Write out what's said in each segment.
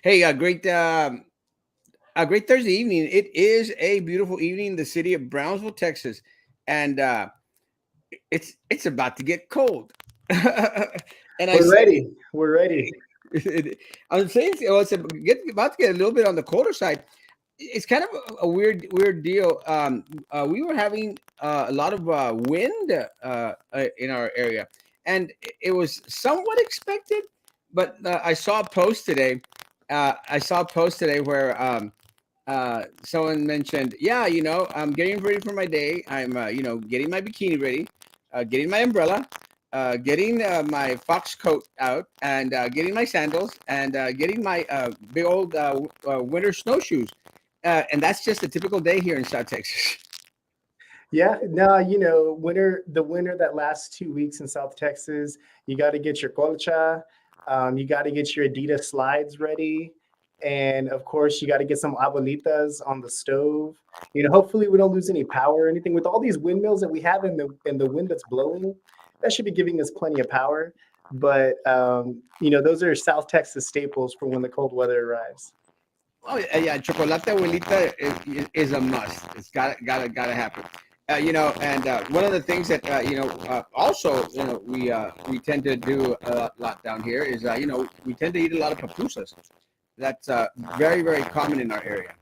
Hey, a great Thursday evening. It is a beautiful evening in the city of Brownsville, Texas, and it's about to get cold. And I We're say, ready. We're ready. I'm saying, well, about to get a little bit on the colder side. It's kind of a weird deal. We were having a lot of wind in our area, and it was somewhat expected. But I saw a post today. I saw a post today where someone mentioned, yeah, I'm getting ready for my day. I'm, getting my bikini ready, getting my umbrella, getting my fox coat out, and getting my sandals, and getting my big old winter snowshoes. And that's just a typical day here in South Texas. Yeah, no, the winter that lasts 2 weeks in South Texas, you got to get your colcha, you got to get your Adidas slides ready, and of course, you got to get some abuelitas on the stove. Hopefully, we don't lose any power or anything. With all these windmills that we have and the wind that's blowing, that should be giving us plenty of power. But those are South Texas staples for when the cold weather arrives. Oh yeah, chocolate abuelita is a must. It's gotta happen. And one of the things that also we tend to do a lot down here is we tend to eat a lot of pupusas. That's very common in our area.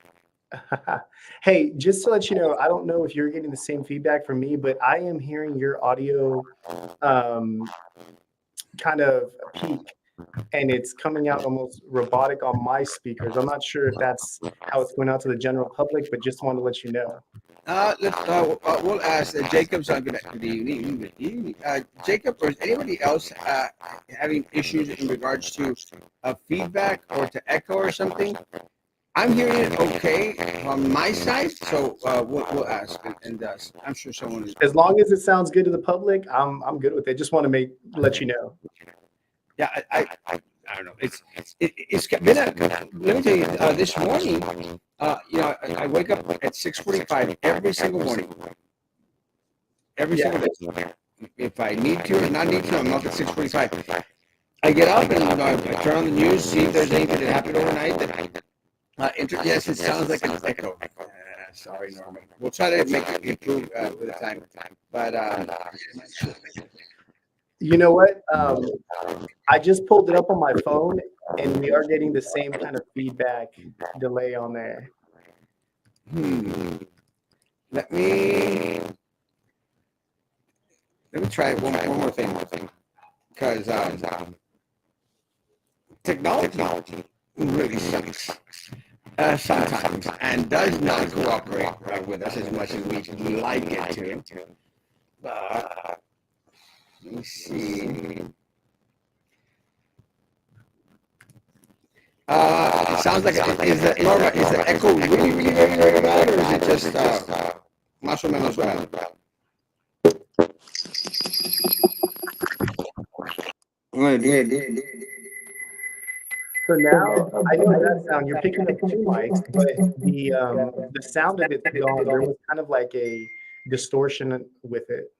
Hey, just to let you know, I don't know if you're getting the same feedback from me, but I am hearing your audio um, kind of peak, and it's coming out almost robotic on my speakers. I'm not sure if that's how it's going out to the general public, but just want to let you know. We'll ask Jacob's on good evening. Jacob, or is anybody else having issues in regards to feedback or to echo or something? I'm hearing it okay on my side, so we'll ask, and I'm sure someone is. As long as it sounds good to the public, I'm good with it. Just want to let you know. Yeah, I don't know. It's been a. Let me tell you, this morning, I wake up at 6:45 every single morning, every Yeah. single day. If I need to or not need to, I'm up at 6:45. I get up and I turn on the news, see if there's anything that happened overnight. Yes, it sounds like an echo. Sorry, Norman. We'll try to make it improve with the time. But You know what? I just pulled it up on my phone, and we are getting the same kind of feedback delay on there. hmm, let me try one more thing, because technology really sucks sometimes and does not cooperate with us as much as we like it to. But let me see. It sounds like is the echo really very bad, or is it just más o menos bad? Good. So now I know that sound. You're picking up two mics, but the sound of it's gone. There was kind of like a distortion with it.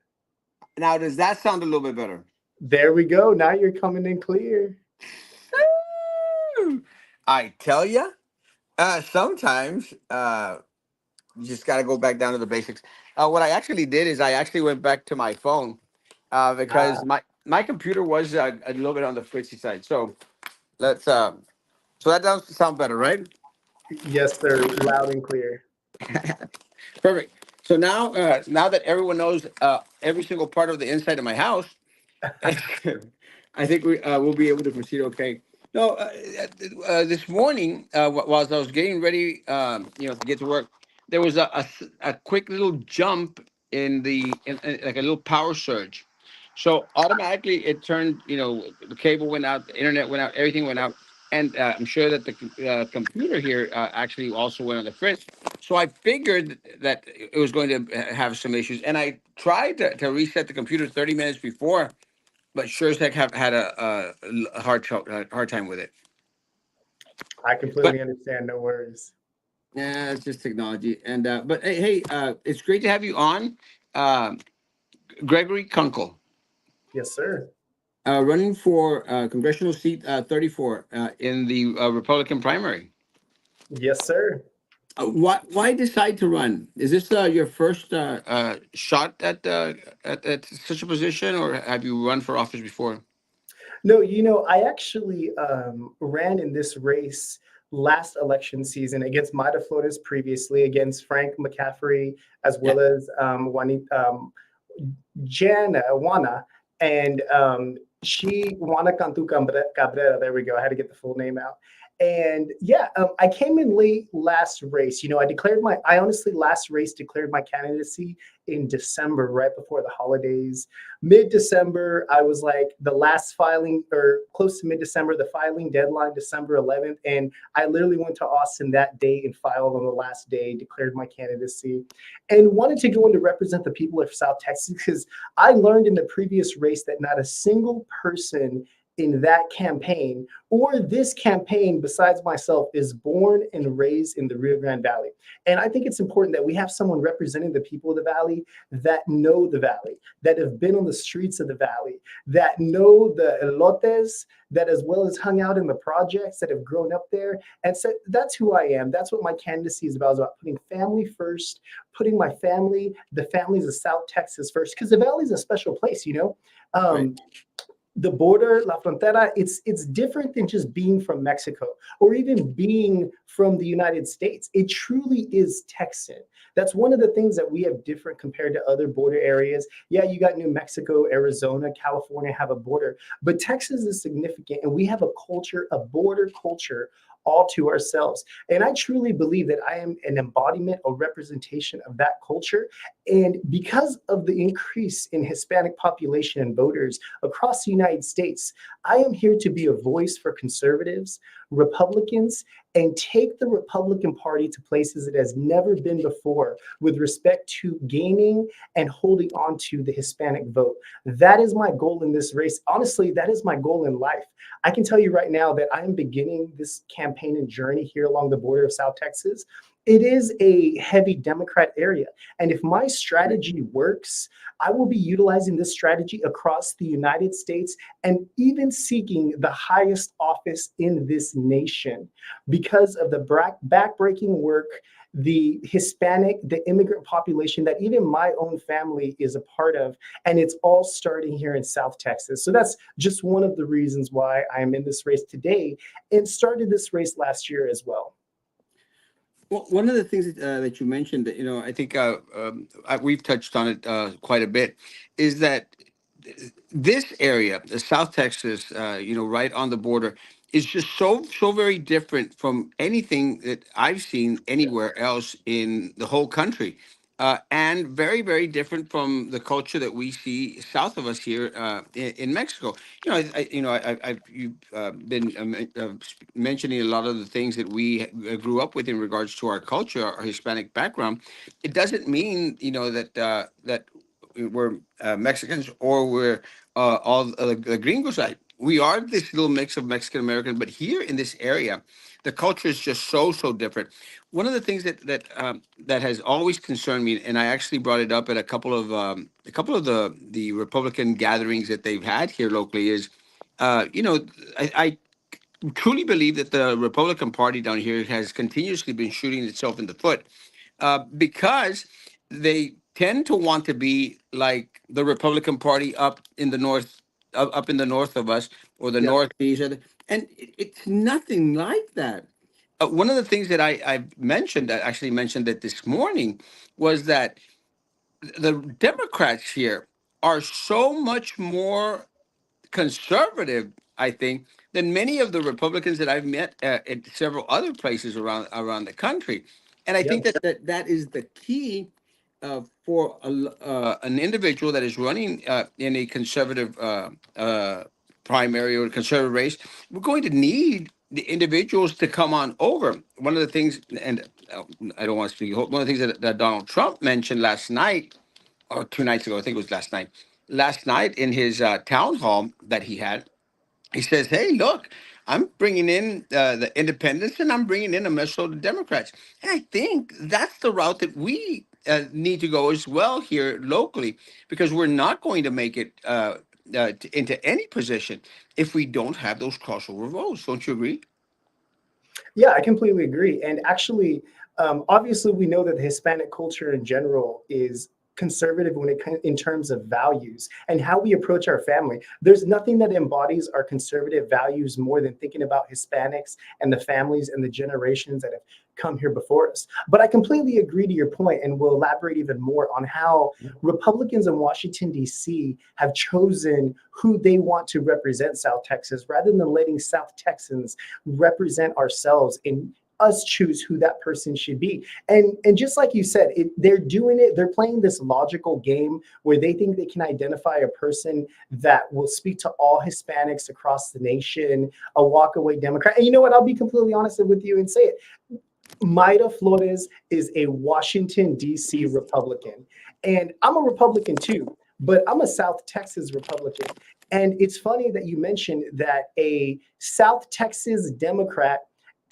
Now, does that sound a little bit better? There we go. Now you're coming in clear. I tell you, sometimes you just got to go back down to the basics. What I actually did is I actually went back to my phone Ah, because my computer was a little bit on the fritzy side. So let's so that does sound better, right? yes, sir. Loud and clear. Perfect. So now that everyone knows every single part of the inside of my house, I think we'll be able to proceed. Okay. No, this morning, whilst I was getting ready, to get to work, there was a quick little jump in like a little power surge. So automatically it turned, the cable went out, the internet went out, everything went out. And I'm sure that the computer here actually also went on the fritz. So I figured that it was going to have some issues. And I tried to reset the computer 30 minutes before, but sure as heck have had a hard time with it. I But completely understand. No worries. yeah, it's just technology. And but hey, it's great to have you on, uh, Gregory Kunkle. Yes, sir. running for congressional seat 34 in the Republican primary. Yes, sir. Why decide to run? Is this your first shot at such a position, or have you run for office before? No, I actually ran in this race last election season against Mata Flores previously, against Frank McCaffrey, as Yeah. well as Juana, and Juana Cantu Cabrera. There we go. I had to get the full name out. And yeah, I came in late last race. I honestly last race declared my candidacy in December, right before the holidays. Mid December, I was like the last filing, or close to mid December, the filing deadline, December 11th. And I literally went to Austin that day and filed on the last day, declared my candidacy, and wanted to go in to represent the people of South Texas, because I learned in the previous race that not a single person in that campaign or this campaign besides myself is born and raised in the Rio Grande Valley. And I think it's important that we have someone representing the people of the valley that know the valley, that have been on the streets of the valley, that know the elotes, that as well as hung out in the projects, that have grown up there. And so that's who I am. That's what my candidacy is about. It's about putting family first, putting my family, the families of South Texas first, because the valley is a special place. Right. Um, the border, La Frontera, it's different than just being from Mexico or even being from the United States. It truly is Texan. That's one of the things that we have different compared to other border areas. Yeah, you got New Mexico, Arizona, California have a border, but Texas is significant, and we have a culture, a border culture all to ourselves. And I truly believe that I am an embodiment or representation of that culture. And because of the increase in Hispanic population and voters across the United States, I am here to be a voice for conservatives, Republicans, and take the Republican Party to places it has never been before with respect to gaining and holding on to the Hispanic vote. That is my goal in this race. Honestly, that is my goal in life. I can tell you right now that I am beginning this campaign and journey here along the border of South Texas. It is a heavy Democrat area. And if my strategy works, I will be utilizing this strategy across the United States and even seeking the highest office in this nation because of the backbreaking work, the Hispanic, the immigrant population that even my own family is a part of. And it's all starting here in South Texas. So that's just one of the reasons why I am in this race today and started this race last year as well. Well, one of the things that you mentioned, that I think we've touched on it quite a bit, is that this area, the South Texas, right on the border, is just so very different from anything that I've seen anywhere else in the whole country, and very very different from the culture that we see south of us here in Mexico. I've you've been mentioning a lot of the things that we grew up with in regards to our culture, our Hispanic background. It doesn't mean that we're Mexicans or we're all the gringo side. We are this little mix of Mexican American, but here in this area, the culture is just so different. One of the things that has always concerned me, and I actually brought it up at a couple of the Republican gatherings that they've had here locally, is, I truly believe that the Republican Party down here has continuously been shooting itself in the foot, because they tend to want to be like the Republican Party up in the north, up in the north of us, or the Yep. northeast, and it's nothing like that. One of the things that I've mentioned, I actually mentioned it this morning, was that the Democrats here are so much more conservative, I think, than many of the Republicans that I've met at several other places around the country. And I think Yep. that is the key for an individual that is running in a conservative primary or conservative race. We're going to need the individuals to come on over. One of the things, and I don't want to speak, one of the things that Donald Trump mentioned last night, or 2 nights ago, I think it was last night. Last night in his town hall that he had, he says, "Hey, look, I'm bringing in the independents, and I'm bringing in a mess of the Democrats." And I think that's the route that we need to go as well here locally, because we're not going to make it. into any position if we don't have those crossover votes. Don't you agree? Yeah, I completely agree. And actually, obviously, we know that the Hispanic culture in general is conservative in terms of values and how we approach our family. There's nothing that embodies our conservative values more than thinking about Hispanics and the families and the generations that have come here before us. But I completely agree to your point, and will elaborate even more on how Republicans in Washington, D.C. have chosen who they want to represent South Texas rather than letting South Texans represent ourselves and us choose who that person should be. And just like you said, they're doing it, they're playing this logical game where they think they can identify a person that will speak to all Hispanics across the nation, a walkaway Democrat. And you know what, I'll be completely honest with you and say it. Maida Flores is a Washington, D.C. Republican. And I'm a Republican too, but I'm a South Texas Republican. And it's funny that you mentioned that a South Texas Democrat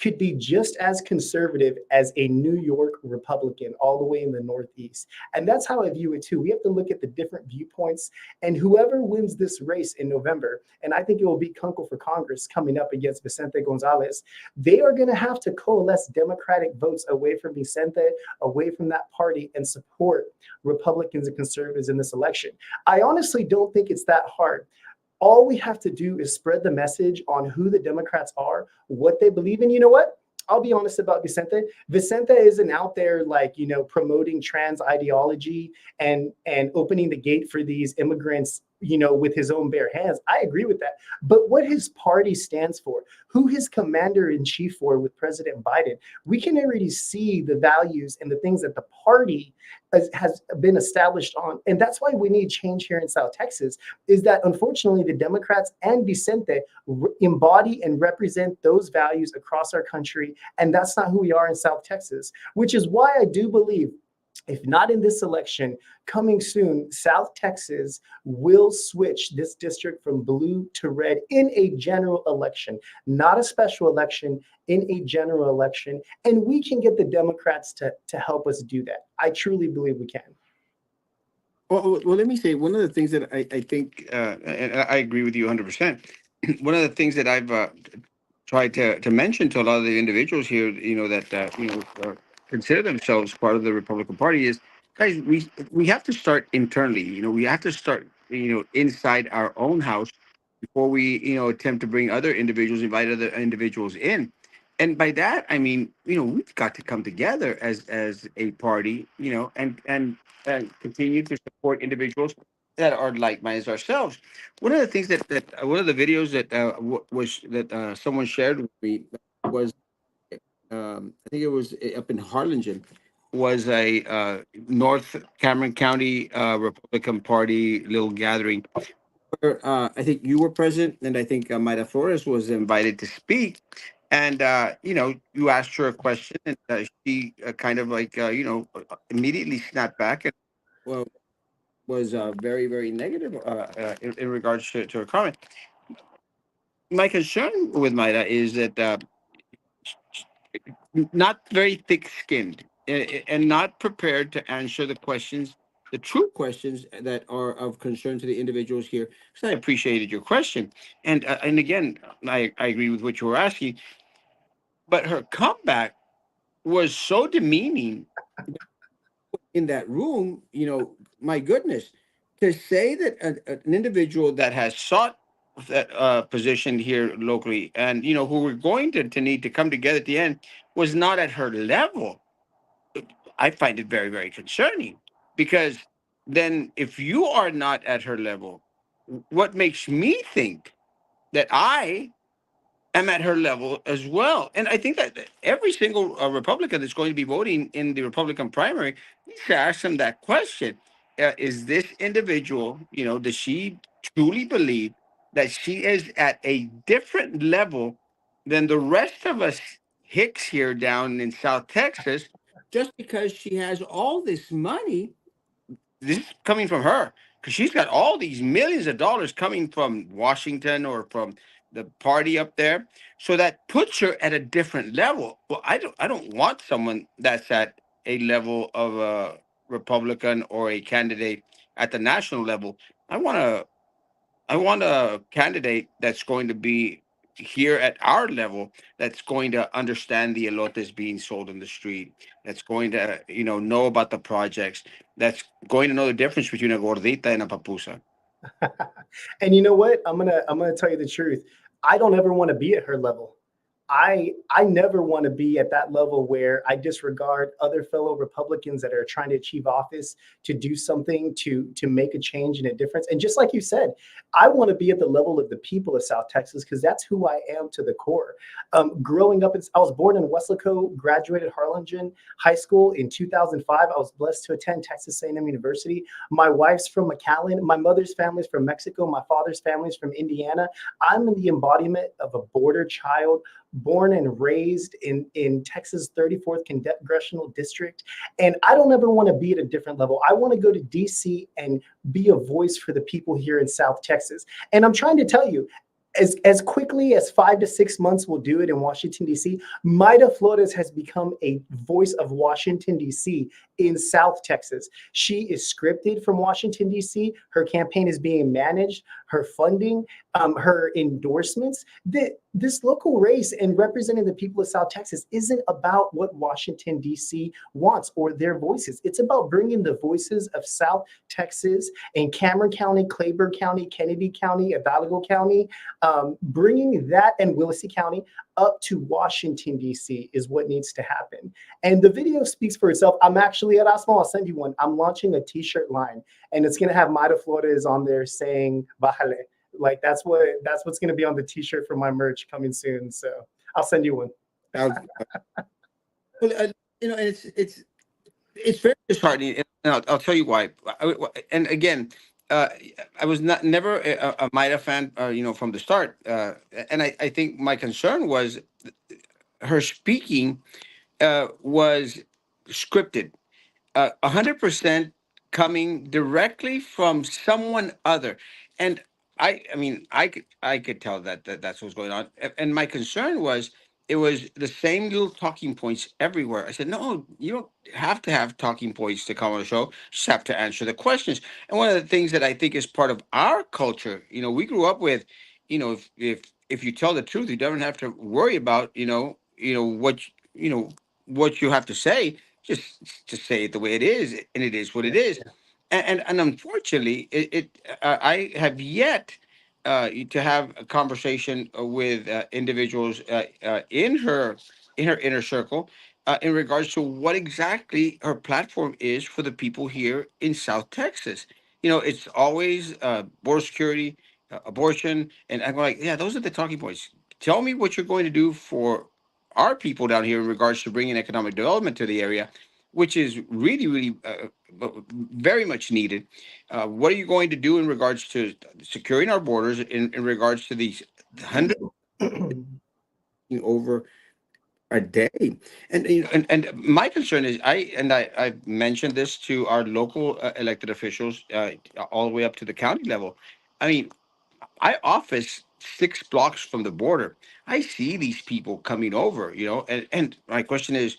could be just as conservative as a New York Republican all the way in the Northeast. And that's how I view it too. We have to look at the different viewpoints, and whoever wins this race in November, and I think it will be Kunkle for Congress coming up against Vicente Gonzalez, they are going to have to coalesce Democratic votes away from Vicente, away from that party, and support Republicans and conservatives in this election. I honestly don't think it's that hard. All we have to do is spread the message on who the Democrats are, what they believe in. You know what? I'll be honest about Vicente. Vicente isn't out there like, promoting trans ideology and opening the gate for these immigrants, with his own bare hands. I agree with that. But what his party stands for, who his commander in chief for with President Biden, we can already see the values and the things that the party has been established on. And that's why we need change here in South Texas, is that unfortunately the Democrats and Vicente embody and represent those values across our country. And that's not who we are in South Texas, which is why I do believe, if not in this election, coming soon, South Texas will switch this district from blue to red in a general election, not a special election, in a general election. And we can get the Democrats to help us do that. I truly believe we can. Well, let me say one of the things that I think, and I agree with you 100%. One of the things that I've tried to mention to a lot of the individuals here, that consider themselves part of the Republican Party is, guys, we have to start internally. We have to start, inside our own house before we, attempt to bring other individuals, invite other individuals in. And by that, I mean, we've got to come together as a party, and continue to support individuals that are like-minded as ourselves. One of the things that one of the videos that was that someone shared with me was, I think it was up in Harlingen, was a North Cameron County Republican Party little gathering where I think you were present, and I think Mayra Flores was invited to speak. And you asked her a question, and she kind of like immediately snapped back and well, was very very negative in regards to her comment. My concern with Mayra is that not very thick-skinned and not prepared to answer the questions, the true questions that are of concern to the individuals here. So I appreciated your question, and again, I agree with what you were asking, but her comeback was so demeaning in that room. My goodness, to say that an individual that has sought that position here locally, and who we're going to need to come together at the end, was not at her level. I find it very, very concerning, because then if you are not at her level, what makes me think that I am at her level as well? And I think that every single Republican that's going to be voting in the Republican primary needs to ask them that question. Is this individual, does she truly believe that she is at a different level than the rest of us Hicks here down in South Texas, just because she has all this money? This is coming from her, because she's got all these millions of dollars coming from Washington or from the party up there. So that puts her at a different level. Well, I don't want someone that's at a level of a Republican or a candidate at the national level. I want to I want a candidate that's going to be here at our level, that's going to understand the elotes being sold in the street, that's going to, know about the projects, that's going to know the difference between a gordita and a papusa. And you know what? I'm gonna tell you the truth. I don't ever want to be at her level. I never want to be at that level where I disregard other fellow Republicans that are trying to achieve office to do something to make a change and a difference. And just like you said, I want to be at the level of the people of South Texas because that's who I am to the core. Growing up, I was born in Weslaco, graduated Harlingen High School in 2005. I was blessed to attend Texas A&M University. My wife's from McAllen. My mother's family's from Mexico. My father's family's from Indiana. I'm in the embodiment of a border child born and raised in Texas 34th Congressional District. And I don't ever want to be at a different level. I want to go to DC and be a voice for the people here in South Texas. And I'm trying to tell you, as quickly as 5 to 6 months will do it in Washington, D.C., Maida Flores has become a voice of Washington, D.C. in South Texas. She is scripted from Washington, D.C. Her campaign is being managed, her funding, her endorsements. This local race and representing the people of South Texas isn't about what Washington, D.C. wants or their voices. It's about bringing the voices of South Texas and Cameron County, Claiborne County, Kennedy County, Hidalgo County, bringing that and Willacy County up to Washington, D.C. is what needs to happen. And the video speaks for itself. I'm actually at Erasmo. I'll send you one. I'm launching a t-shirt line, and it's going to have Maida Flores on there saying, Bájale. Like that's what's going to be on the t-shirt for my merch coming soon. So I'll send you one. Well, and it's very disheartening, and I'll tell you why. And again, uh, I was not never a Maida fan, from the start. And I think my concern was her speaking was scripted, 100% coming directly from someone other. And I mean, I could tell that's what's going on. And my concern was it was the same little talking points everywhere. I said, no, you don't have to have talking points to come on the show. You just have to answer the questions. And one of the things that I think is part of our culture, we grew up with, if you tell the truth, you don't have to worry about, what you have to say. Just say it the way it is, and it is what Yeah, it is. And unfortunately, I have yet to have a conversation with individuals in her inner circle in regards to what exactly her platform is for the people here in South Texas. It's always border security, abortion, and I'm like, yeah, those are the talking points. Tell me what you're going to do for our people down here in regards to bringing economic development to the area, which is really, really very much needed. What are you going to do in regards to securing our borders in regards to these hundred over a day? And my concern is I mentioned this to our local elected officials all the way up to the county level. I mean, I office 6 blocks from the border. I see these people coming over, and my question is,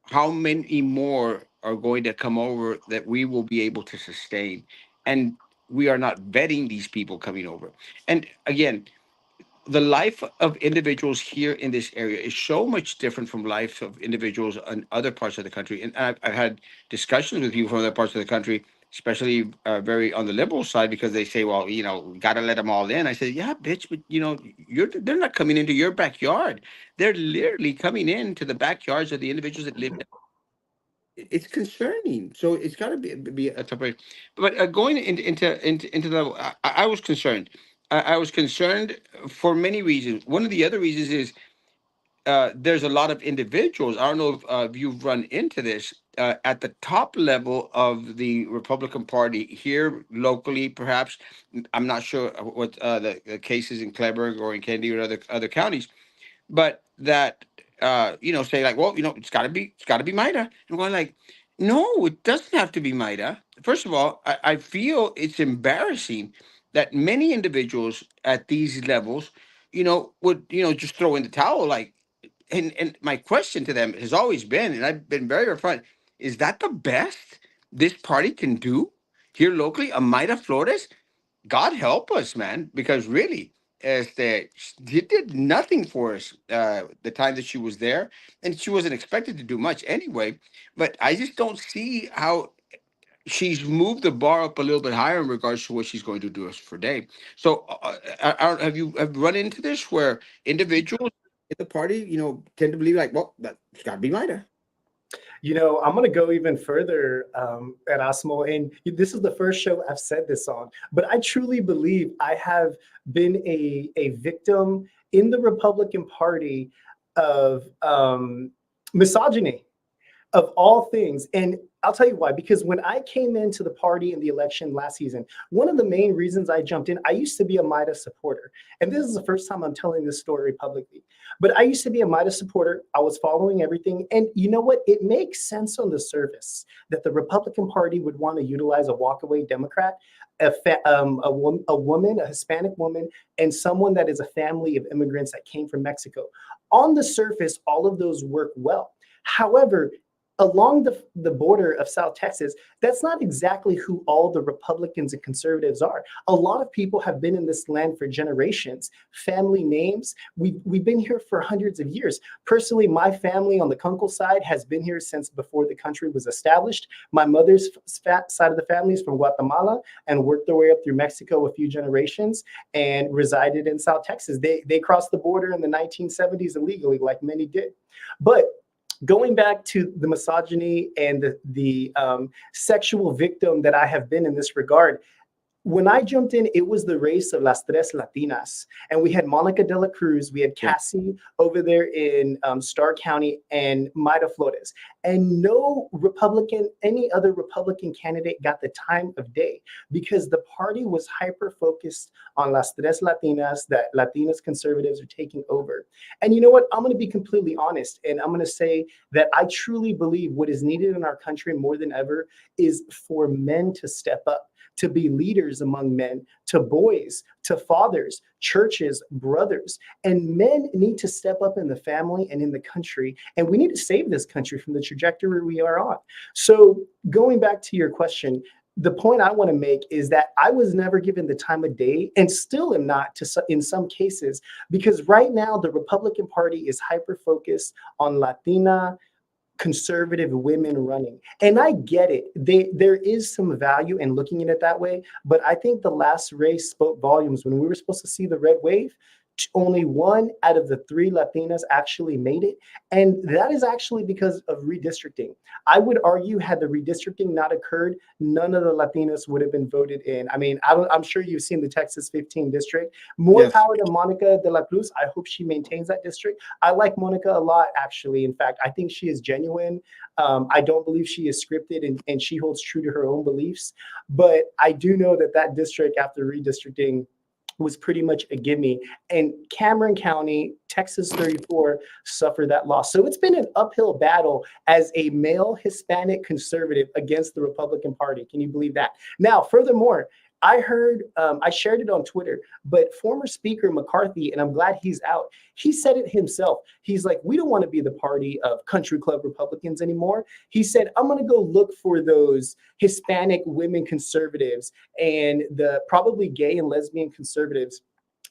how many more are going to come over that we will be able to sustain? And we are not vetting these people coming over. And again, the life of individuals here in this area is so much different from life of individuals in other parts of the country. And I've had discussions with people from other parts of the country, especially very on the liberal side, because they say, well, we got to let them all in. I said, yeah, bitch, but they're not coming into your backyard. They're literally coming into the backyards of the individuals that live. It's concerning. So it's got to be a topic. But going into the level, I was concerned. I was concerned for many reasons. One of the other reasons is there's a lot of individuals. I don't know if you've run into this at the top level of the Republican Party here locally, perhaps. I'm not sure what the cases in Cleburne or in Kennedy or other counties, but that say like, well, it's got to be Maida. And I'm going like, no, it doesn't have to be Maida. First of all, I feel it's embarrassing that many individuals at these levels, would just throw in the towel. Like, and my question to them has always been, and I've been very upfront, is that the best this party can do here locally? A Maida Flores? God help us, man, because really, she did nothing for us the time that she was there, and she wasn't expected to do much anyway. But I just don't see how she's moved the bar up a little bit higher in regards to what she's going to do us for day. So, have you run into this where individuals in the party, tend to believe like, well, that's got to be Mida. I'm going to go even further, Erasmo, and this is the first show I've said this on, but I truly believe I have been a victim in the Republican Party of misogyny, of all things. And I'll tell you why, because when I came into the party in the election last season, one of the main reasons I jumped in, I used to be a Midas supporter. And this is the first time I'm telling this story publicly. But I used to be a Midas supporter. I was following everything. And you know what? It makes sense on the surface that the Republican Party would want to utilize a walkaway Democrat, a woman, a Hispanic woman, and someone that is a family of immigrants that came from Mexico. On the surface, all of those work well. However, along the border of South Texas, that's not exactly who all the Republicans and conservatives are. A lot of people have been in this land for generations. Family names, we've been here for hundreds of years. Personally, my family on the Kunkle side has been here since before the country was established. My mother's side of the family is from Guatemala and worked their way up through Mexico a few generations and resided in South Texas. They crossed the border in the 1970s illegally, like many did. But going back to the misogyny and the sexual victim that I have been in this regard, when I jumped in, it was the race of Las Tres Latinas. And we had Monica de la Cruz, we had Yeah. Cassie over there in Starr County, and Mayra Flores. And no Republican, any other Republican candidate got the time of day because the party was hyper focused on Las Tres Latinas, that Latinas conservatives are taking over. And you know what? I'm going to be completely honest. And I'm going to say that I truly believe what is needed in our country more than ever is for men to step up, to be leaders among men, to boys, to fathers, churches, brothers. And men need to step up in the family and in the country. And we need to save this country from the trajectory we are on. So going back to your question, the point I want to make is that I was never given the time of day and still am not in some cases, because right now the Republican Party is hyper focused on Latina conservative women running. And I get it. There is some value in looking at it that way. But I think the last race spoke volumes. When we were supposed to see the red wave, only one out of the three Latinas actually made it. And that is actually because of redistricting. I would argue had the redistricting not occurred, none of the Latinas would have been voted in. I mean, I'm sure you've seen the Texas 15 district. More Yes. power to Monica de la Cruz. I hope she maintains that district. I like Monica a lot, actually. In fact, I think she is genuine. I don't believe she is scripted and she holds true to her own beliefs. But I do know that that district, after redistricting, was pretty much a gimme. And Cameron County, Texas 34, suffered that loss. So it's been an uphill battle as a male Hispanic conservative against the Republican Party. Can you believe that? Now, furthermore, I heard, I shared it on Twitter, but former Speaker McCarthy, and I'm glad he's out, he said it himself. He's like, we don't want to be the party of country club Republicans anymore. He said, I'm going to go look for those Hispanic women conservatives and the probably gay and lesbian conservatives.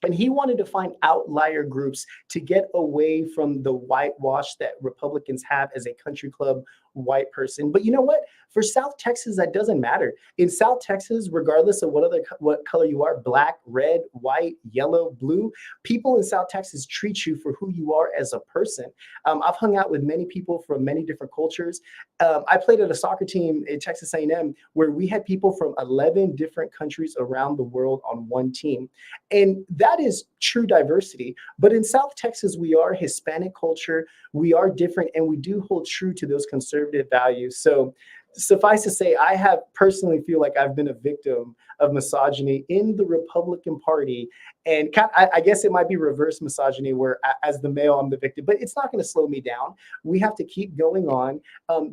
And he wanted to find outlier groups to get away from the whitewash that Republicans have as a country club white person. But you know what? For South Texas, that doesn't matter. In South Texas, regardless of what color you are, black, red, white, yellow, blue, people in South Texas treat you for who you are as a person. I've hung out with many people from many different cultures. I played at a soccer team at Texas A&M where we had people from 11 different countries around the world on one team. And that is true diversity. But in South Texas, we are Hispanic culture. We are different, and we do hold true to those conservative values. So suffice to say, I have personally feel like I've been a victim of misogyny in the Republican Party. And I guess it might be reverse misogyny where as the male, I'm the victim, but it's not going to slow me down. We have to keep going on.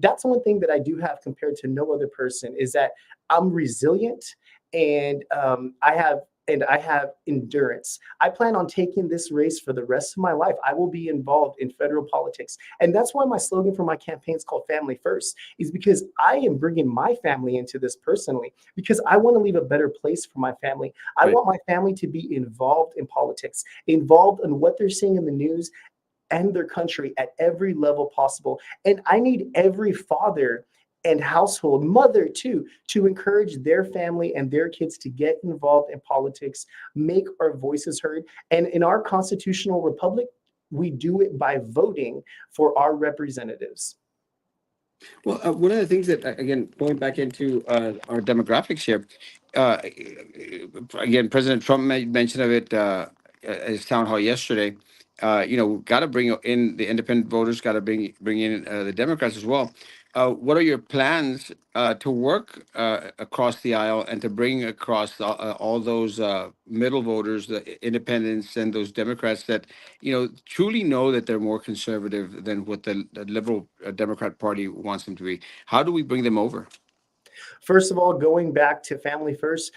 That's one thing that I do have compared to no other person is that I'm resilient. And I have and I have endurance. I plan on taking this race for the rest of my life. I will be involved in federal politics. And that's why my slogan for my campaign is called Family First, is because I am bringing my family into this personally, because I want to leave a better place for my family. I Right. want my family to be involved in politics, involved in what they're seeing in the news and their country at every level possible. And I need every father and household, mother too, to encourage their family and their kids to get involved in politics, make our voices heard. And in our constitutional republic, we do it by voting for our representatives. Well, one of the things that, again, going back into our demographics here, uh, again, President Trump mentioned of it at his town hall yesterday. Got to bring in the independent voters, got to bring in the Democrats as well. What are your plans to work across the aisle and to bring across all those middle voters, the independents and those Democrats that truly know that they're more conservative than what the liberal Democrat Party wants them to be? How do we bring them over? First of all, going back to Family First,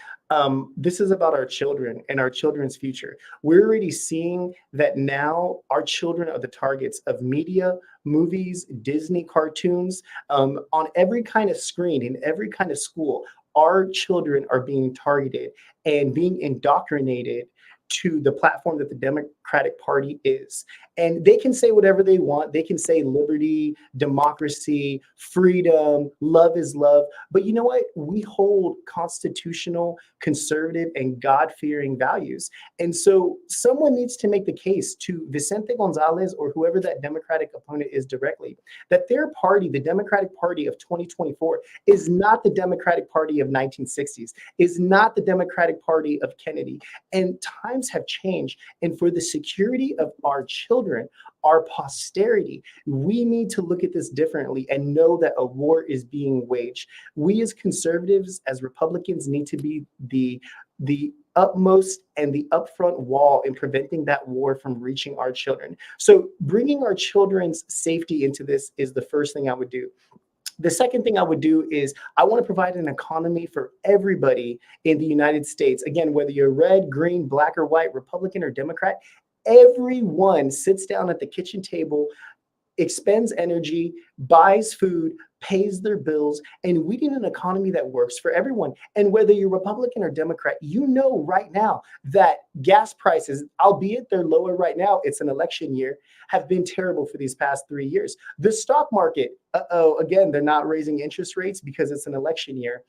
this is about our children and our children's future. We're already seeing that now our children are the targets of media, movies, Disney cartoons, on every kind of screen, in every kind of school. Our children are being targeted and being indoctrinated to the platform that the Democratic Party is. And they can say whatever they want. They can say liberty, democracy, freedom, love is love. But you know what? We hold constitutional, conservative, and God fearing values. And so someone needs to make the case to Vicente Gonzalez or whoever that Democratic opponent is directly that their party, the Democratic Party of 2024, is not the Democratic Party of 1960s, is not the Democratic Party of Kennedy. And times have changed. And for the security of our children, our posterity, we need to look at this differently and know that a war is being waged. We as conservatives, as Republicans, need to be the utmost and the upfront wall in preventing that war from reaching our children. So bringing our children's safety into this is the first thing I would do. The second thing I would do is I want to provide an economy for everybody in the United States. Again, whether you're red, green, black or white, Republican or Democrat, everyone sits down at the kitchen table, expends energy, buys food, pays their bills, and we need an economy that works for everyone. And whether you're Republican or Democrat, you know right now that gas prices, albeit they're lower right now, it's an election year, have been terrible for these past 3 years. The stock market, again, they're not raising interest rates because it's an election year.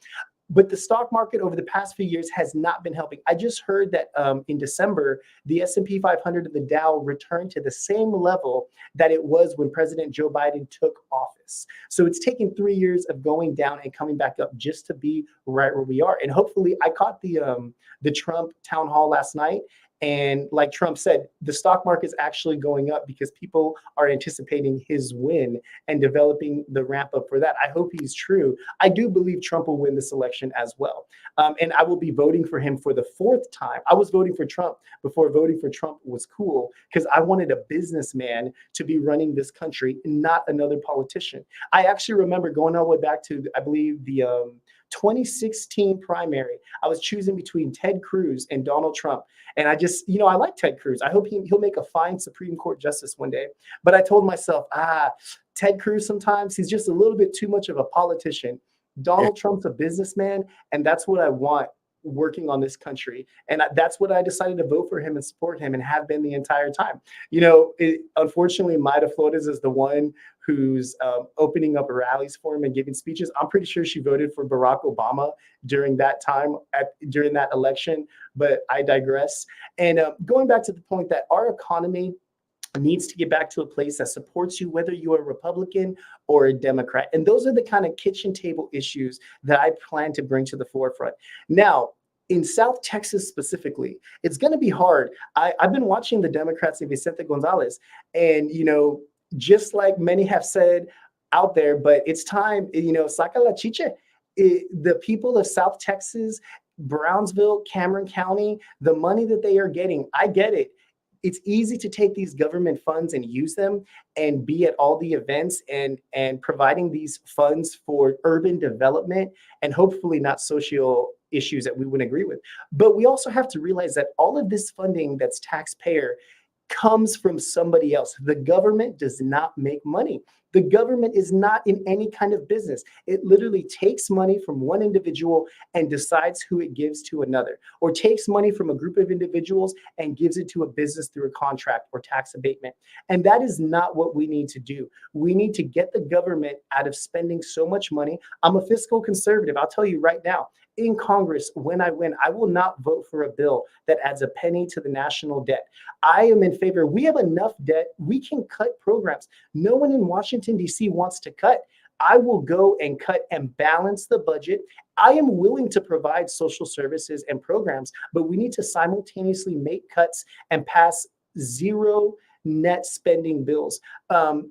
But the stock market over the past few years has not been helping. I just heard that in December, the S&P 500 and the Dow returned to the same level that it was when President Joe Biden took office. So it's taken 3 years of going down and coming back up just to be right where we are. And hopefully, I caught the Trump town hall last night. And like Trump said, the stock market is actually going up because people are anticipating his win and developing the ramp up for that. I hope he's true. I do believe Trump will win this election as well. And I will be voting for him for the fourth time. I was voting for Trump before voting for Trump was cool because I wanted a businessman to be running this country, not another politician. I actually remember going all the way back to, I believe, the 2016 primary. I was choosing between Ted Cruz and Donald Trump. And I just, I like Ted Cruz. I hope he'll make a fine Supreme Court justice one day. But I told myself, Ted Cruz, sometimes he's just a little bit too much of a politician. Yeah. Donald Trump's a businessman, and that's what I want working on this country. And that's what I decided to vote for him and support him and have been the entire time. Unfortunately, Maida Flores is the one who's opening up rallies for him and giving speeches. I'm pretty sure she voted for Barack Obama during that time, during that election, but I digress. And going back to the point that our economy needs to get back to a place that supports you, whether you are a Republican or a Democrat. And those are the kind of kitchen table issues that I plan to bring to the forefront. Now, in South Texas specifically, it's going to be hard. I've been watching the Democrats and Vicente Gonzalez, and, just like many have said out there, but it's time, saca la chiche. The people of South Texas, Brownsville, Cameron County, the money that they are getting, I get it. It's easy to take these government funds and use them and be at all the events and providing these funds for urban development and hopefully not social issues that we wouldn't agree with. But we also have to realize that all of this funding that's taxpayer comes from somebody else. The government does not make money. The government is not in any kind of business. It literally takes money from one individual and decides who it gives to another, or takes money from a group of individuals and gives it to a business through a contract or tax abatement. And that is not what we need to do. We need to get the government out of spending so much money. I'm a fiscal conservative. I'll tell you right now, in Congress, when I win, I will not vote for a bill that adds a penny to the national debt. I am in favor. We have enough debt. We can cut programs. No one in Washington, D.C. wants to cut. I will go and cut and balance the budget. I am willing to provide social services and programs, but we need to simultaneously make cuts and pass zero net spending bills.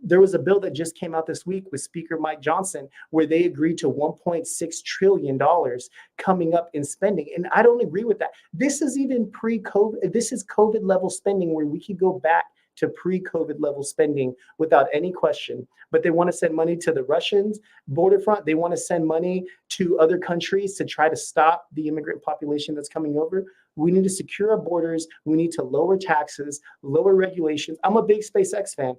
There was a bill that just came out this week with Speaker Mike Johnson, where they agreed to $1.6 trillion coming up in spending. And I don't agree with that. This is even pre-COVID. This is COVID level spending where we could go back to pre-COVID level spending without any question. But they want to send money to the Russians border front. They want to send money to other countries to try to stop the immigrant population that's coming over. We need to secure our borders. We need to lower taxes, lower regulations. I'm a big SpaceX fan.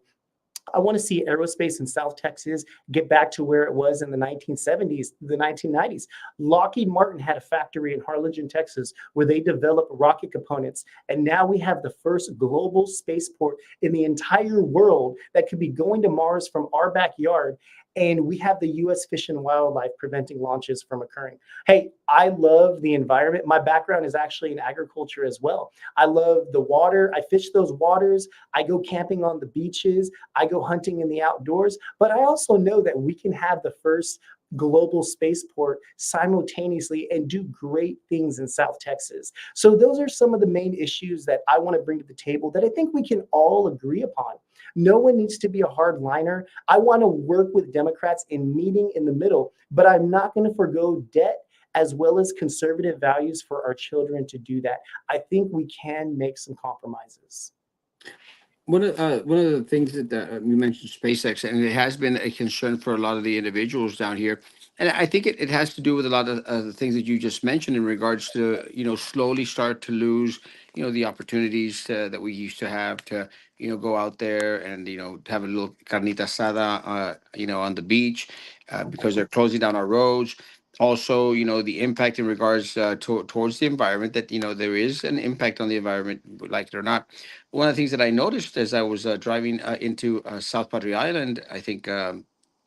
I want to see aerospace in South Texas get back to where it was in the 1970s, the 1990s. Lockheed Martin had a factory in Harlingen, Texas, where they developed rocket components. And now we have the first global spaceport in the entire world that could be going to Mars from our backyard. And we have the U.S. Fish and Wildlife preventing launches from occurring. Hey, I love the environment. My background is actually in agriculture as well. I love the water. I fish those waters. I go camping on the beaches. I go hunting in the outdoors. But I also know that we can have the first global spaceport simultaneously and do great things in South Texas. So those are some of the main issues that I want to bring to the table that I think we can all agree upon. No one needs to be a hardliner. I want to work with Democrats in meeting in the middle, but I'm not going to forgo debt as well as conservative values for our children to do that. I think we can make some compromises. One of the things that you mentioned SpaceX, and it has been a concern for a lot of the individuals down here, and I think it has to do with a lot of the things that you just mentioned in regards to slowly start to lose the opportunities that we used to have to go out there and have a little carnita asada on the beach because they're closing down our roads. Also, the impact in regards towards the environment, that there is an impact on the environment, like it or not. One of the things that I noticed as I was driving into South Padre Island, I think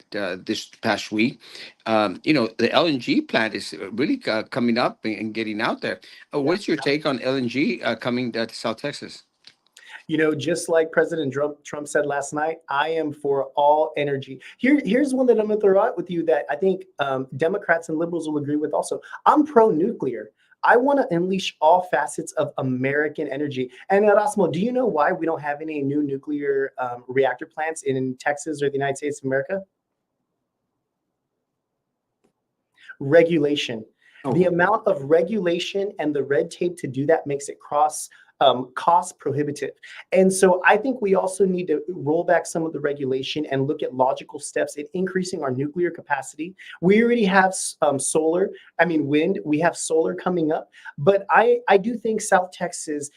this past week, the LNG plant is really coming up and getting out there. What's your take on LNG coming to South Texas? Just like President Trump said last night, I am for all energy. Here's one that I'm going to throw out with you that I think Democrats and liberals will agree with also. I'm pro-nuclear. I want to unleash all facets of American energy. And Erasmo, do you know why we don't have any new nuclear reactor plants in Texas or the United States of America? Regulation. Oh. The amount of regulation and the red tape to do that makes it cost prohibitive. And so I think we also need to roll back some of the regulation and look at logical steps in increasing our nuclear capacity. We already have wind, we have solar coming up, but I do think South Texas,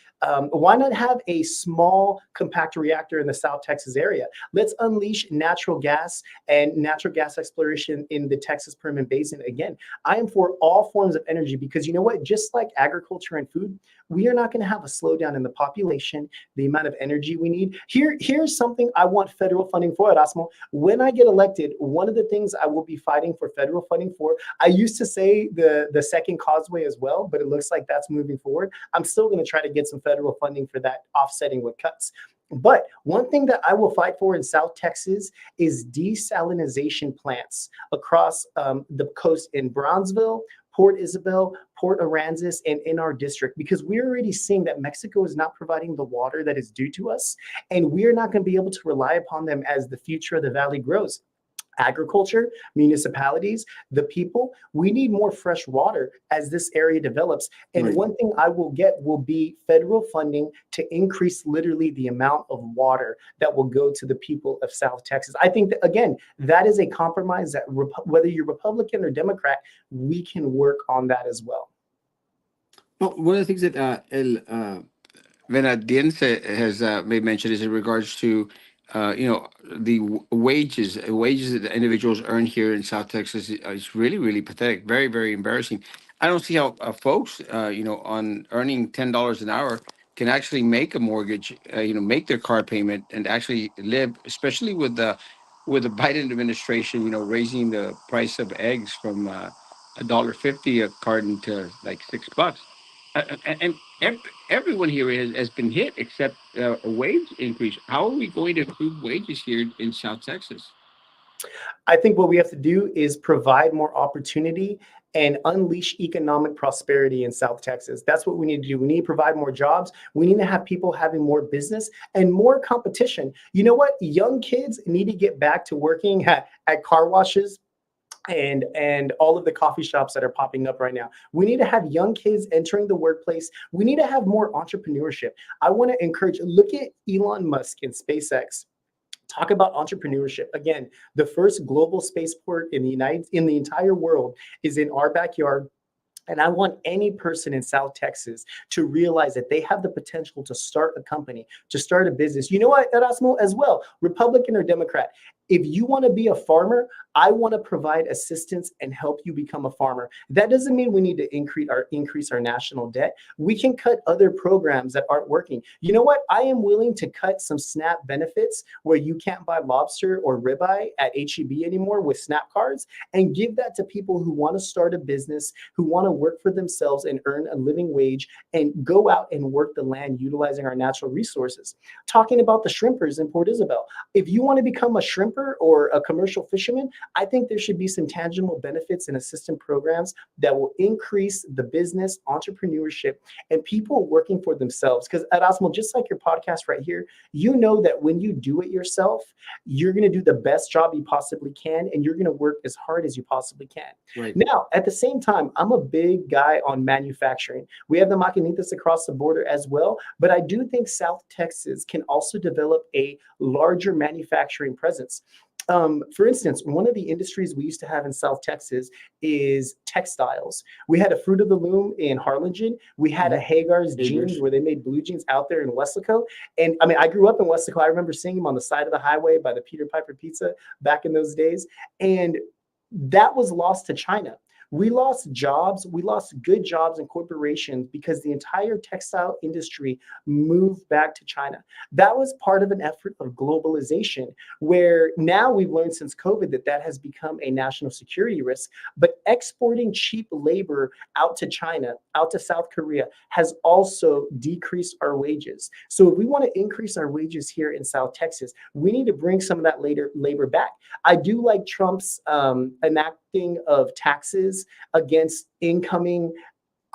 why not have a small compact reactor in the South Texas area? Let's unleash natural gas and natural gas exploration in the Texas Permian Basin. Again, I am for all forms of energy because you know what? Just like agriculture and food, we are not going to have a slowdown in the population, the amount of energy we need. Here's something I want federal funding for, Erasmo. When I get elected, one of the things I will be fighting for federal funding for, I used to say the second causeway as well, but it looks like that's moving forward. I'm still going to try to get some federal funding for that, offsetting with cuts. But one thing that I will fight for in South Texas is desalination plants across the coast in Brownsville, Port Isabel, Port Aransas, and in our district, because we're already seeing that Mexico is not providing the water that is due to us, and we're not going to be able to rely upon them as the future of the valley grows. Agriculture, municipalities, the people, we need more fresh water as this area develops. And Right. One thing I will get will be federal funding to increase literally the amount of water that will go to the people of South Texas. I think that, again, that is a compromise that whether you're Republican or Democrat, we can work on that as well. Well, one of the things that El Venadiense has made mention is in regards to, the wages that the individuals earn here in South Texas is really, really pathetic. Very, very embarrassing. I don't see how folks, on earning $10 an hour can actually make a mortgage, make their car payment and actually live, especially with the Biden administration, raising the price of eggs from $1.50 a carton to like $6. And everyone here has been hit except a wage increase. How are we going to improve wages here in South Texas? I think what we have to do is provide more opportunity and unleash economic prosperity in South Texas. That's what we need to do. We need to provide more jobs. We need to have people having more business and more competition. You know what? Young kids need to get back to working at car washes and all of the coffee shops that are popping up right now. We need to have young kids entering the workplace. We need to have more entrepreneurship. I want to encourage, look at Elon Musk and SpaceX. Talk about entrepreneurship. Again, the first global spaceport in the entire world is in our backyard. And I want any person in South Texas to realize that they have the potential to start a company, to start a business. You know what, Erasmo, as well, Republican or Democrat, if you want to be a farmer, I want to provide assistance and help you become a farmer. That doesn't mean we need to increase our national debt. We can cut other programs that aren't working. You know what? I am willing to cut some SNAP benefits where you can't buy lobster or ribeye at HEB anymore with SNAP cards and give that to people who want to start a business, who want to work for themselves and earn a living wage and go out and work the land utilizing our natural resources. Talking about the shrimpers in Port Isabel, if you want to become a shrimper or a commercial fisherman, I think there should be some tangible benefits and assistance programs that will increase the business, entrepreneurship, and people working for themselves. Because Erasmo, just like your podcast right here, you know that when you do it yourself, you're going to do the best job you possibly can, and you're going to work as hard as you possibly can. Right. Now, at the same time, I'm a big guy on manufacturing. We have the Maquinitas across the border as well, but I do think South Texas can also develop a larger manufacturing presence. For instance, one of the industries we used to have in South Texas is textiles. We had a Fruit of the Loom in Harlingen. We had a Hagar's Jeans where they made blue jeans out there in Weslaco. And I mean, I grew up in Weslaco. I remember seeing them on the side of the highway by the Peter Piper Pizza back in those days. And that was lost to China. We lost jobs. We lost good jobs and corporations because the entire textile industry moved back to China. That was part of an effort of globalization, where now we've learned since COVID that that has become a national security risk. But exporting cheap labor out to China, out to South Korea, has also decreased our wages. So if we want to increase our wages here in South Texas, we need to bring some of that labor back. I do like Trump's enacting of taxes against incoming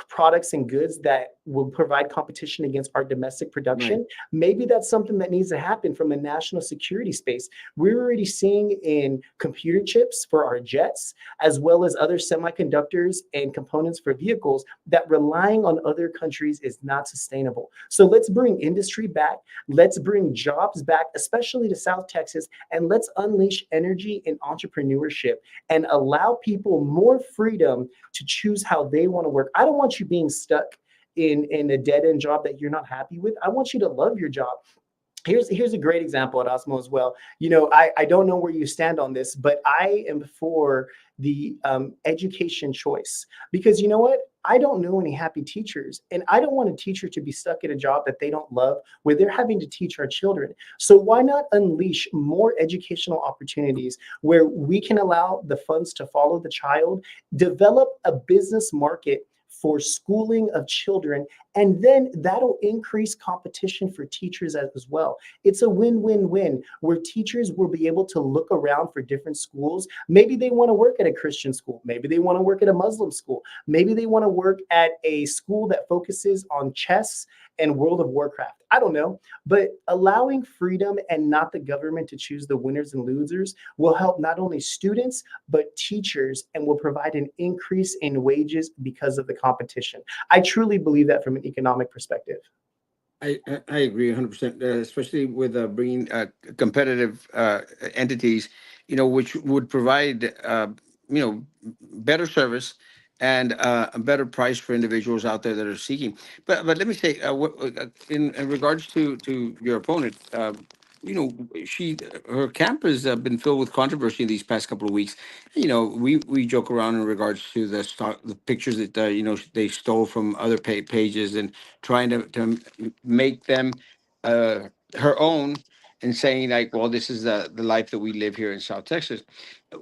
products and goods that will provide competition against our domestic production. Right. Maybe that's something that needs to happen from a national security space. We're already seeing in computer chips for our jets, as well as other semiconductors and components for vehicles, that relying on other countries is not sustainable. So let's bring industry back. Let's bring jobs back, especially to South Texas, and let's unleash energy and entrepreneurship and allow people more freedom to choose how they want to work. I don't want you being stuck in a dead-end job that you're not happy with. I want you to love your job. Here's a great example at Osmo as well. You know, I don't know where you stand on this, but I am for the education choice, because you know what? I don't know any happy teachers, and I don't want a teacher to be stuck in a job that they don't love, where they're having to teach our children. So why not unleash more educational opportunities where we can allow the funds to follow the child, develop a business market for schooling of children, and then that'll increase competition for teachers as well. It's a win-win-win where teachers will be able to look around for different schools. Maybe they want to work at a Christian school. Maybe they want to work at a Muslim school. Maybe they want to work at a school that focuses on chess and World of Warcraft. I don't know, but allowing freedom and not the government to choose the winners and losers will help not only students, but teachers, and will provide an increase in wages because of the competition. I truly believe that from an economic perspective. I agree 100%, especially with bringing competitive entities, which would provide, better service and a better price for individuals out there that are seeking. But let me say, in regards to your opponent, you know, she her camp has been filled with controversy in these past couple of weeks. You know, we joke around in regards to the pictures that you know, they stole from other pages and trying to make them uh, her own, and saying like, well, this is the life that we live here in South Texas.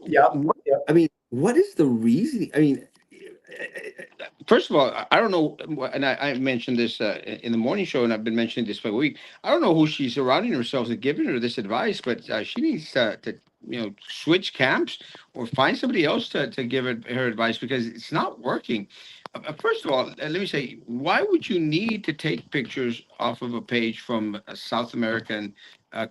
Yep. What, Yep. I mean, what is the reason? I mean, first of all, I don't know, and I mentioned this in the morning show, and I've been mentioning this for a week. I don't know who she's surrounding herself with giving her this advice, but she needs to you know, switch camps or find somebody else to give her advice, because it's not working. First of all, let me say, why would you need to take pictures off of a page from a South American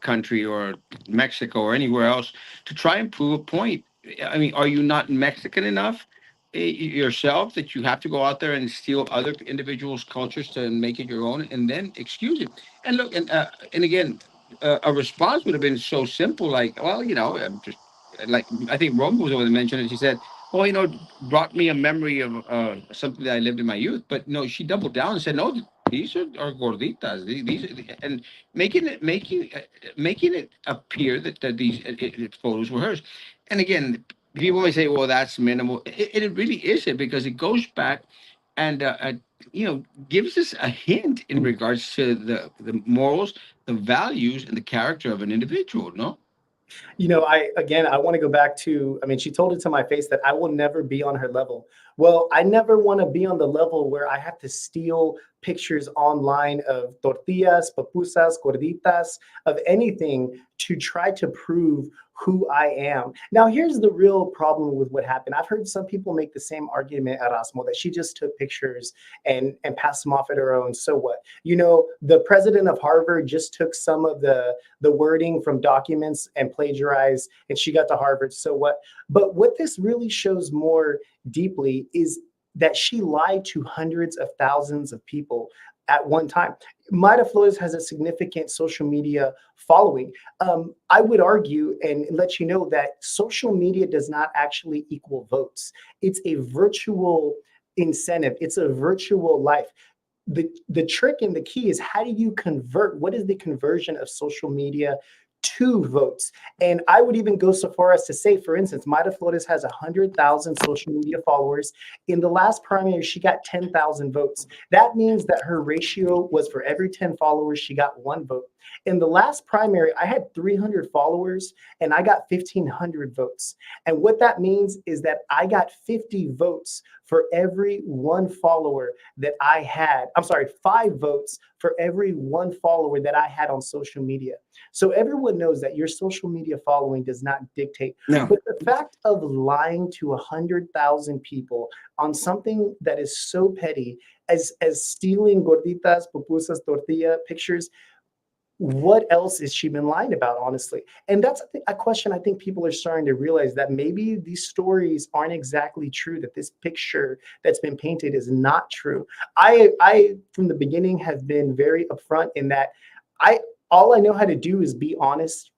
country or Mexico or anywhere else to try and prove a point? I mean, are you not Mexican enough yourself that you have to go out there and steal other individuals' cultures to make it your own and then excuse it? And look, and again, a response would have been so simple, like, well, you know, just like I think Rome was the one that mentioned it. She said, "Well, you know, brought me a memory of something that I lived in my youth." But no, she doubled down and said, "No, these are gorditas. These and making it appear that these photos were hers." And again, people may say, "Well, that's minimal." It really isn't, because it goes back and you know, gives us a hint in regards to the morals, the values, and the character of an individual. No. You know, I want to go back to, I mean, she told it to my face that I will never be on her level. Well, I never want to be on the level where I have to steal pictures online of tortillas, pupusas, gorditas, of anything to try to prove who I am. Now, here's the real problem with what happened. I've heard some people make the same argument, Erasmo, that she just took pictures and passed them off at her own. So what? You know, the president of Harvard just took some of the wording from documents and plagiarized, and she got to Harvard. So what? But what this really shows more deeply is that she lied to hundreds of thousands of people at one time. Mayra Flores has a significant social media following. I would argue and let you know that social media does not actually equal votes. It's a virtual incentive. It's a virtual life. The trick and the key is, how do you convert? What is the conversion of social media to votes? And I would even go so far as to say, for instance, Mayra Flores has 100,000 social media followers. In the last primary, she got 10,000 votes. That means that her ratio was, for every 10 followers, she got one vote. In the last primary, I had 300 followers and I got 1,500 votes. And what that means is that I got 50 votes for every one follower that I had. I'm sorry, 5 votes for every one follower that I had on social media. So everyone knows that your social media following does not dictate. No. But the fact of lying to 100,000 people on something that is so petty as stealing gorditas, pupusas, tortilla pictures, what else has she been lying about, honestly? And that's a question I think people are starting to realize, that maybe these stories aren't exactly true, that this picture that's been painted is not true. I from the beginning have been very upfront in that I all I know how to do is be honest,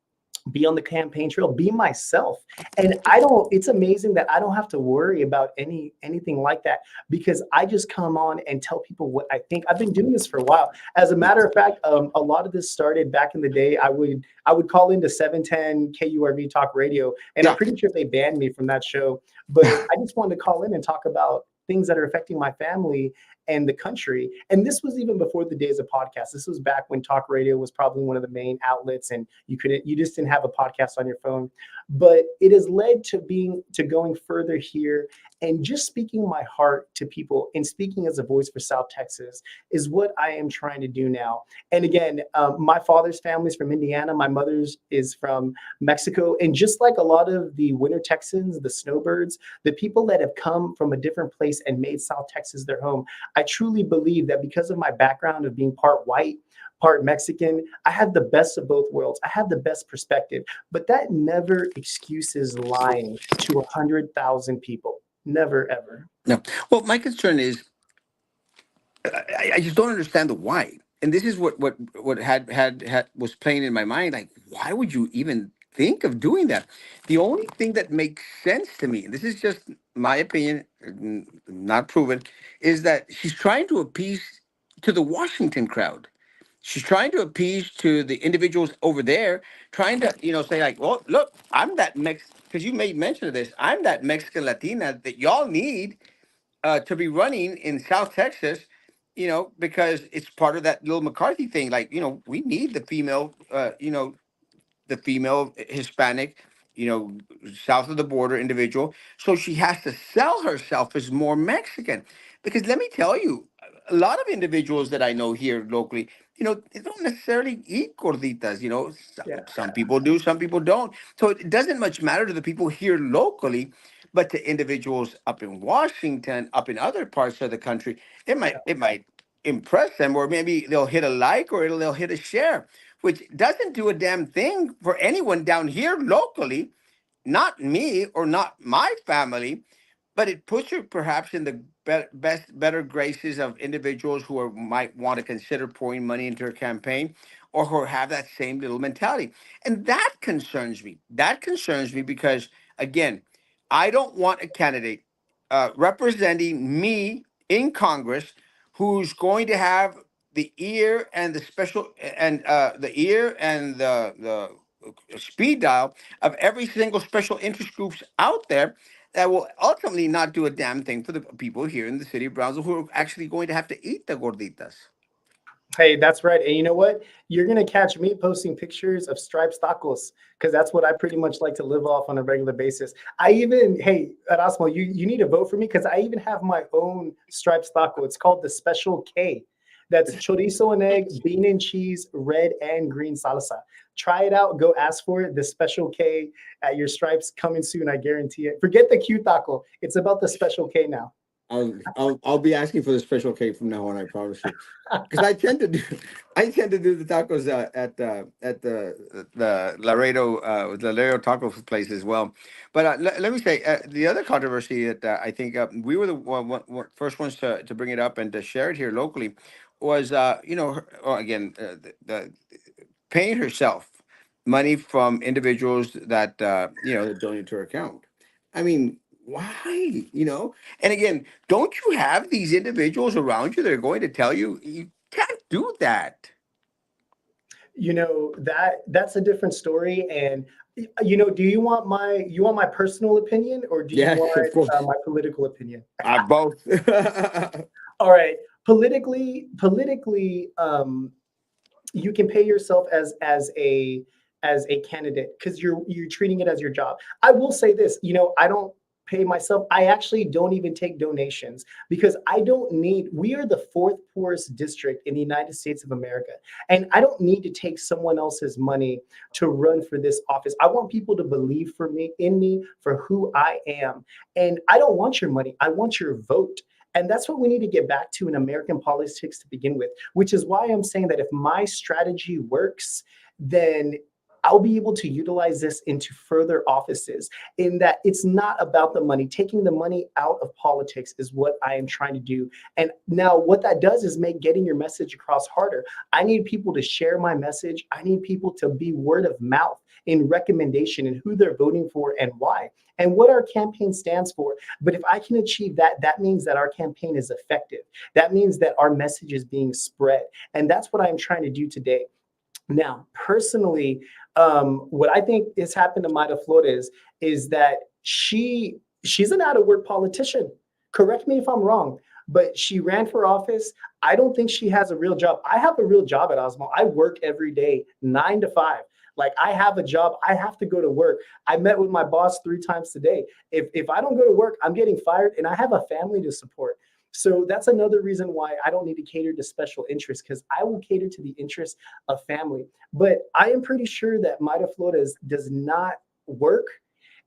be on the campaign trail, be myself. And I don't, it's amazing that I don't have to worry about anything like that, because I just come on and tell people what I think. I've been doing this for a while. As a matter of fact, a lot of this started back in the day. I would call into 710 KURV Talk Radio, and I'm Yeah. pretty sure they banned me from that show. But I just wanted to call in and talk about things that are affecting my family and the country. And this was even before the days of podcasts. This was back when talk radio was probably one of the main outlets, and you just didn't have a podcast on your phone. But it has led to going further here, and just speaking my heart to people and speaking as a voice for South Texas is what I am trying to do now. And again, my father's family is from Indiana. My mother's is from Mexico. And just like a lot of the Winter Texans, the snowbirds, the people that have come from a different place and made South Texas their home, I truly believe that because of my background of being part white, part Mexican, I have the best of both worlds. I have the best perspective, but that never excuses lying to 100,000 people. Never, ever. No. Well, my concern is I just don't understand the why. And this is what was playing in my mind. Like, why would you even think of doing that. The only thing that makes sense to me, and this is just my opinion, not proven, is that she's trying to appease to the Washington crowd. She's trying to appease to the individuals over there, trying to, say like, well, look, I'm that because you made mention of this. I'm that Mexican Latina that y'all need to be running in South Texas, because it's part of that little McCarthy thing. Like, we need the female Hispanic, you know, south of the border individual. So she has to sell herself as more Mexican. Because let me tell you, a lot of individuals that I know here locally, they don't necessarily eat gorditas. Yeah. Some people do, some people don't. So it doesn't much matter to the people here locally, but to individuals up in Washington, up in other parts of the country, it might impress them, or maybe they'll hit a like or they'll hit a share, which doesn't do a damn thing for anyone down here locally, not me or not my family, but it puts you perhaps in the better graces of individuals who might want to consider pouring money into a campaign, or who have that same little mentality. And that concerns me. That concerns me because, again, I don't want a candidate representing me in Congress who's going to have the ear and the special and the ear and the speed dial of every single special interest groups out there that will ultimately not do a damn thing for the people here in the city of Brownsville who are actually going to have to eat the gorditas. Hey, that's right. And you know what? You're gonna catch me posting pictures of striped tacos because that's what I pretty much like to live off on a regular basis. Hey, Erasmo, you need to vote for me because I even have my own striped taco. It's called the Special K. That's chorizo and egg, bean and cheese, red and green salsa. Try it out. Go ask for it. The Special K at your Stripes coming soon. I guarantee it. Forget the Q taco. It's about the Special K now. I'll be asking for the special K from now on. I promise you, because I tend to do the tacos at the Laredo taco place as well. But let me say the other controversy that I think we were the first ones to bring it up and to share it here locally was again the paying herself money from individuals that that donate to her account. I mean, why? And again, don't you have these individuals around you that are going to tell you you can't do that? That's a different story. And do you want my personal opinion or do you Yes, of want course. my political opinion? Both. All right. Politically, you can pay yourself as a candidate because you're treating it as your job. I will say this, I don't pay myself. I actually don't even take donations because I don't need we are the fourth poorest district in the United States of America. And I don't need to take someone else's money to run for this office. I want people to believe in me for who I am. And I don't want your money. I want your vote. And that's what we need to get back to in American politics to begin with, which is why I'm saying that if my strategy works, then I'll be able to utilize this into further offices in that it's not about the money. Taking the money out of politics is what I am trying to do. And now what that does is make getting your message across harder. I need people to share my message. I need people to be word of mouth in recommendation and who they're voting for and why and what our campaign stands for. But if I can achieve that, that means that our campaign is effective. That means that our message is being spread. And that's what I'm trying to do today. Now, personally, what I think has happened to Maida Flores is that she's an out of work politician. Correct me if I'm wrong, but she ran for office. I don't think she has a real job. I have a real job at Osmo. I work every day, 9 to 5. Like I have a job. I have to go to work. I met with my boss 3 times today. If I don't go to work, I'm getting fired, and I have a family to support. So that's another reason why I don't need to cater to special interests because I will cater to the interests of family. But I am pretty sure that Maida Flores does not work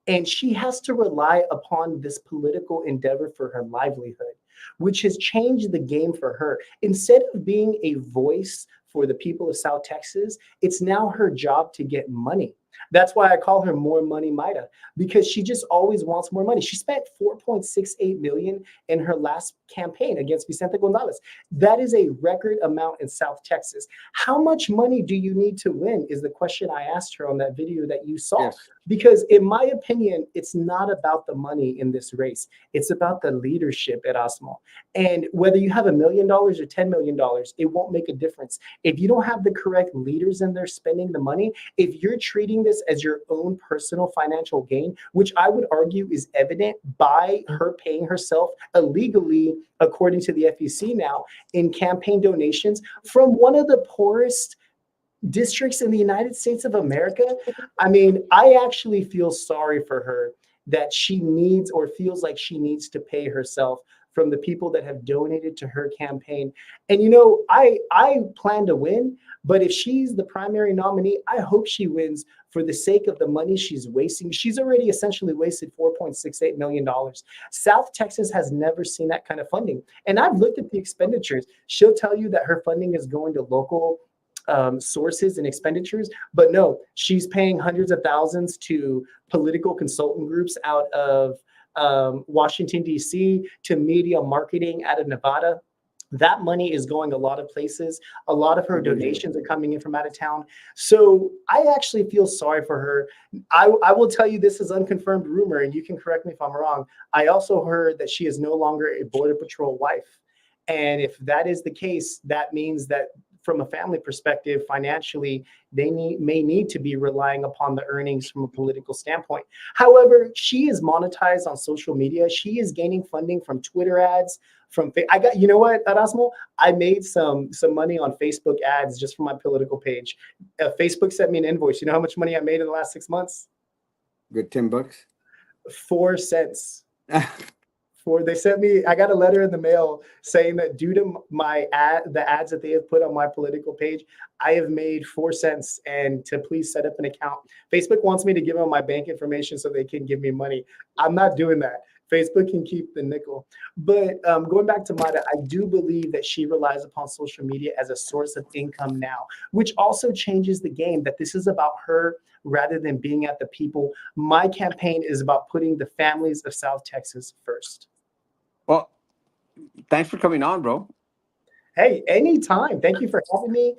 and she has to rely upon this political endeavor for her livelihood, which has changed the game for her. Instead of being a voice for the people of South Texas, it's now her job to get money. That's why I call her more money Mida, because she just always wants more money. She spent 4.68 million in her last campaign against Vicente Gonzalez. That is a record amount in South Texas. How much money do you need to win is the question I asked her on that video that you saw. Yes. Because in my opinion, it's not about the money in this race. It's about the leadership at Erasmo. And whether you have $1 million or $10 million, it won't make a difference. If you don't have the correct leaders in there spending the money, if you're treating this as your own personal financial gain, which I would argue is evident by her paying herself illegally, according to the FEC now, in campaign donations from one of the poorest districts in the United States of America. I mean, I actually feel sorry for her that she needs or feels like she needs to pay herself from the people that have donated to her campaign. And I plan to win, but if she's the primary nominee, I hope she wins for the sake of the money she's wasting. She's already essentially wasted $4.68 million. South Texas has never seen that kind of funding. And I've looked at the expenditures. She'll tell you that her funding is going to local sources and expenditures. But no, she's paying hundreds of thousands to political consultant groups out of Washington, D.C., to media marketing out of Nevada. That money is going a lot of places. A lot of her donations are coming in from out of town. So I actually feel sorry for her. I will tell you, this is unconfirmed rumor, and you can correct me if I'm wrong. I also heard that she is no longer a Border Patrol wife. And if that is the case, that means that from a family perspective, financially, they may need to be relying upon the earnings from a political standpoint. However, she is monetized on social media. She is gaining funding from Twitter ads. I got, you know what, Erasmo? I made some money on Facebook ads just for my political page. Facebook sent me an invoice. You know how much money I made in the last 6 months? Good $10. 4 cents. They sent me, I got a letter in the mail saying that due to the ads that they have put on my political page, I have made 4 cents, and to please set up an account. Facebook wants me to give them my bank information so they can give me money. I'm not doing that. Facebook can keep the nickel. But going back to Mata, I do believe that she relies upon social media as a source of income now, which also changes the game, that this is about her rather than being at the people. My campaign is about putting the families of South Texas first. Well, thanks for coming on, bro. Hey, anytime. Thank you for having me.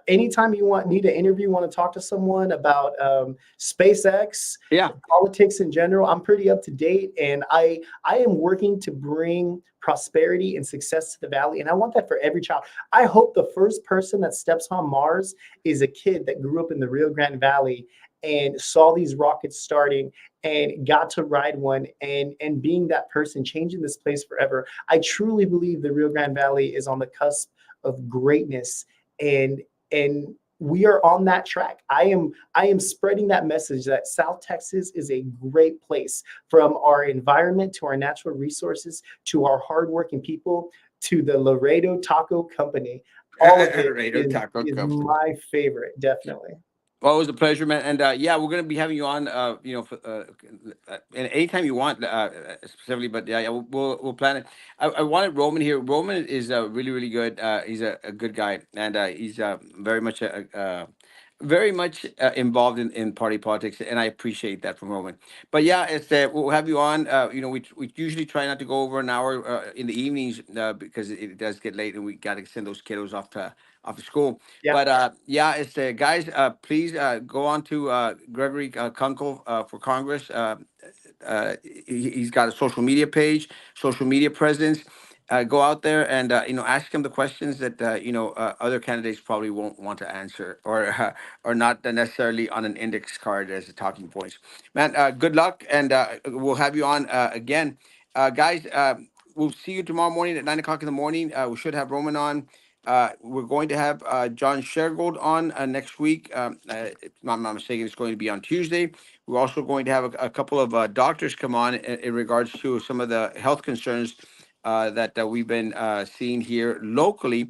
Anytime you need an interview, want to talk to someone about SpaceX, Yeah. politics in general, I'm pretty up to date, and I am working to bring prosperity and success to the valley, and I want that for every child. I hope the first person that steps on Mars is a kid that grew up in the Rio Grande Valley and saw these rockets starting and got to ride one, and being that person, changing this place forever. I truly believe the Rio Grande Valley is on the cusp of greatness, and we are on that track. I am spreading that message that South Texas is a great place, from our environment to our natural resources to our hardworking people to the Laredo Taco Company. All of it Laredo Taco is Company. my favorite, definitely. Well, it was a pleasure, man. And yeah, we're gonna be having you on, and anytime you want, specifically. But yeah, we'll plan it. I wanted Roman here. Roman is really really good. He's a good guy, and he's very much involved in party politics, and I appreciate that from Roman. But yeah, we'll have you on. We usually try not to go over an hour in the evenings because it does get late, and we got to send those kiddos off to school. Yeah. But yeah, it's guys. Please go on to Gregory Kunkle for Congress. He's got a social media page, social media presence. Go out there and ask him the questions that other candidates probably won't want to answer, or or not necessarily on an index card as a talking points. Man, good luck, and we'll have you on again, guys. We'll see you tomorrow morning at 9 o'clock in the morning. We should have Roman on. We're going to have John Shergold on next week. If I'm not mistaken, it's going to be on Tuesday. We're also going to have a couple of doctors come on in regards to some of the health concerns that we've been seeing here locally.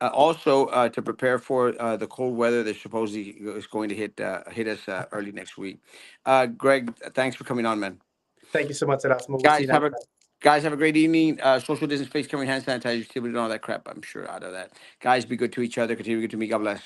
Also, to prepare for the cold weather that supposedly is going to hit us early next week. Greg, thanks for coming on, man. Thank you so much, Erasmo. We'll see Guys, you next time. guys, have a great evening. Social distance, face covering, hand sanitizer, still doing all that crap. I'm sure out of that. Guys, be good to each other. Continue to be good to me. God bless.